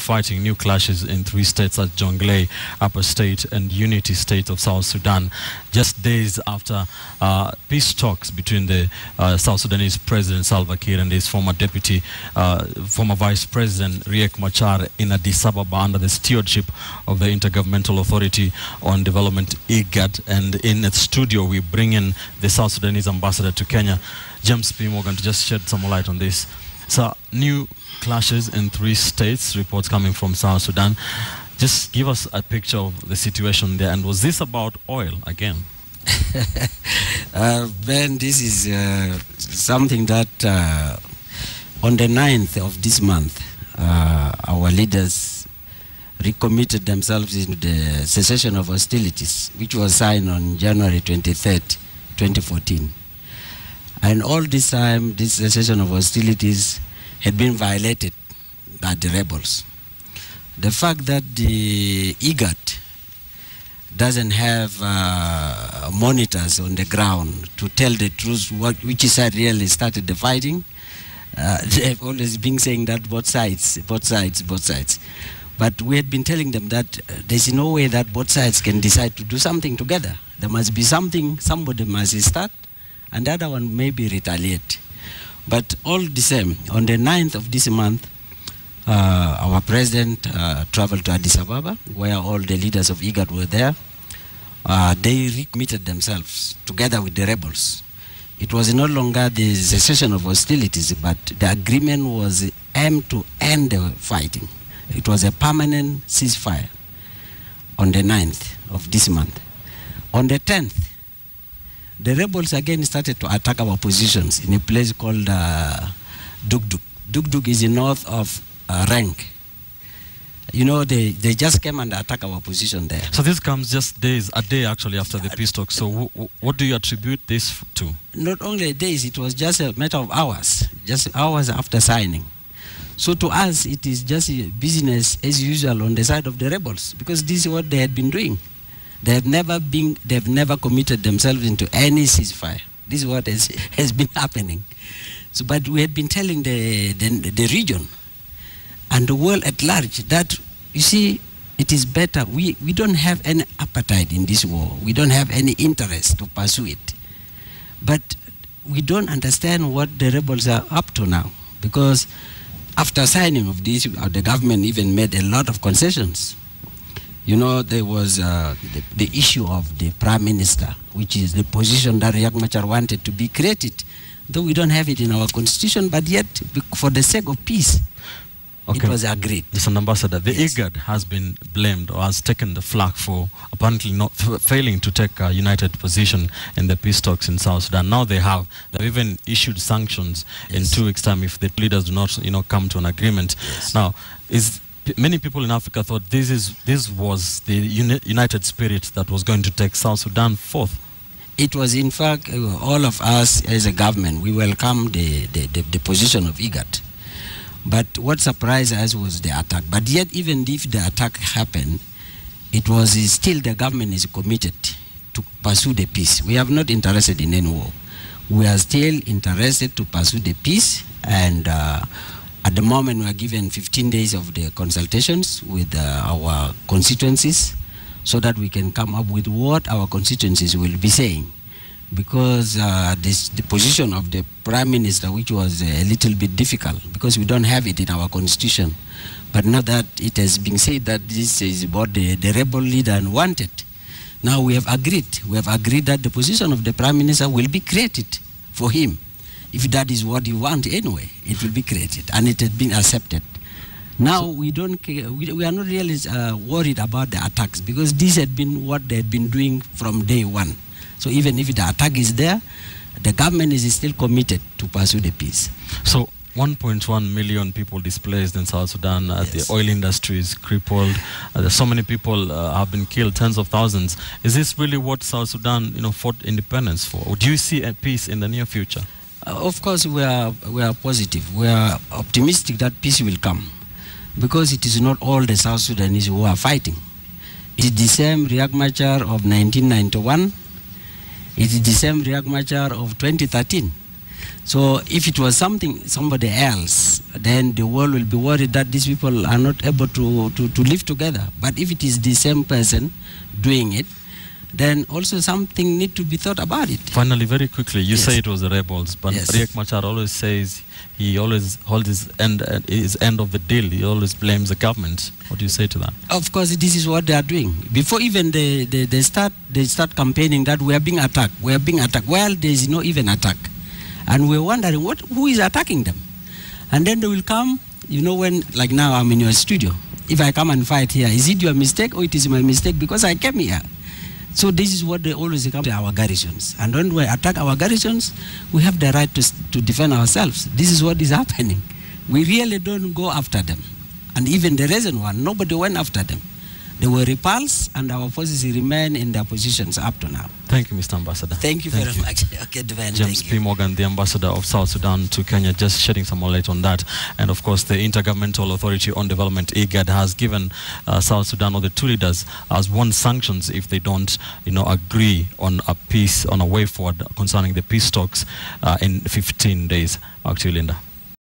fighting, new clashes in 3 states at Jonglei, Upper State and Unity State of South Sudan, just days after peace talks between the South Sudanese President Salva Kiir and his former Vice President Riek Machar in Addis Ababa under the stewardship of the Intergovernmental Authority on Development, IGAD. And in the studio, we bring in the South Sudanese ambassador to Kenya, James P. Morgan, to just shed some light on this. So, new clashes in 3 states, reports coming from South Sudan. Just give us a picture of the situation there. And was this about oil again? Ben, this is something that on the 9th of this month, our leaders recommitted themselves into the cessation of hostilities, which was signed on January 23rd, 2014. And all this time, this cessation of hostilities had been violated by the rebels. The fact that the IGAD doesn't have monitors on the ground to tell the truth which side really started the fighting, they've always been saying that both sides. But we had been telling them that there's no way that both sides can decide to do something together. There must be something, somebody must start, and the other one maybe retaliate. But all the same, on the 9th of this month, our president traveled to Addis Ababa, where all the leaders of IGAD were there. They recommitted themselves together with the rebels. It was no longer the cessation of hostilities, but the agreement was aimed to end the fighting. It was a permanent ceasefire on the 9th of this month. On the 10th, the rebels again started to attack our positions in a place called Dugdug. Dugdug is north of Rank. You know, they just came and attacked our position there. So this comes just a day actually after the peace talks. So what do you attribute this to? Not only days, it was just a matter of hours, just hours after signing. So to us, it is just business as usual on the side of the rebels, because this is what they had been doing. They've never committed themselves into any ceasefire. This is what has been happening. So, but we had been telling the region and the world at large that, you see, it is better. We don't have any appetite in this war. We don't have any interest to pursue it. But we don't understand what the rebels are up to now, because after signing of this, the government even made a lot of concessions. You know, there was the issue of the prime minister, which is the position that Riek Machar wanted to be created, though we don't have it in our constitution, but yet, for the sake of peace, it was agreed. Mr. Ambassador, the IGAD has been blamed or has taken the flak for apparently not failing to take a united position in the peace talks in South Sudan. Now they've even issued sanctions in 2 weeks' time if the leaders do not, come to an agreement. Yes. Now, many people in Africa thought this was the united spirit that was going to take South Sudan forth. It was, in fact, all of us as a government, we welcome the position of IGAD. But what surprised us was the attack. But yet, even if the attack happened, it was still the government is committed to pursue the peace. We are not interested in any war. We are still interested to pursue the peace, and at the moment we are given 15 days of the consultations with our constituencies so that we can come up with what our constituencies will be saying. Because the position of the Prime Minister, which was a little bit difficult, because we don't have it in our constitution. But now that it has been said that this is what the rebel leader wanted, now we have agreed. We have agreed that the position of the Prime Minister will be created for him. If that is what you want anyway, it will be created, and it has been accepted. Now we are not really worried about the attacks, because this had been what they had been doing from day one. So even if the attack is there, the government is still committed to pursue the peace. So 1.1 million people displaced in South Sudan. Yes. The oil industry is crippled. So many people have been killed, tens of thousands. Is this really what South Sudan, fought independence for? Or do you see a peace in the near future? Of course, we are positive. We are optimistic that peace will come, because it is not all the South Sudanese who are fighting. It is the same Riek Machar of 1991. It is the same Riek Machar of 2013. So if it was somebody else, then the world will be worried that these people are not able to live together. But if it is the same person doing it, then also something need to be thought about it. Finally, very quickly, you Yes. say it was the rebels, but Yes. Riek Machar always says he always holds his end of the deal. He always blames the government. What do you say to that? Of course, this is what they are doing. Before even they start campaigning that we are being attacked. We are being attacked. Well, there is no even attack, and we're wondering who is attacking them. And then they will come. You know, when like now I'm in your studio. If I come and fight here, is it your mistake or it is my mistake because I came here? So this is what they always come to our garrisons. And when we attack our garrisons, we have the right to defend ourselves. This is what is happening. We really don't go after them. And even the recent one, nobody went after them. They were repulsed, and our forces remain in their positions up to now. Thank you, Mr. Ambassador. Thank you very much. Okay, Dwayne, James thank P. you. Morgan, the Ambassador of South Sudan to Kenya, just shedding some more light on that. And of course, the Intergovernmental Authority on Development, IGAD, has given South Sudan, or the two leaders, as one sanctions if they don't, agree on a peace, on a way forward concerning the peace talks in 15 days. Back to you, Linda.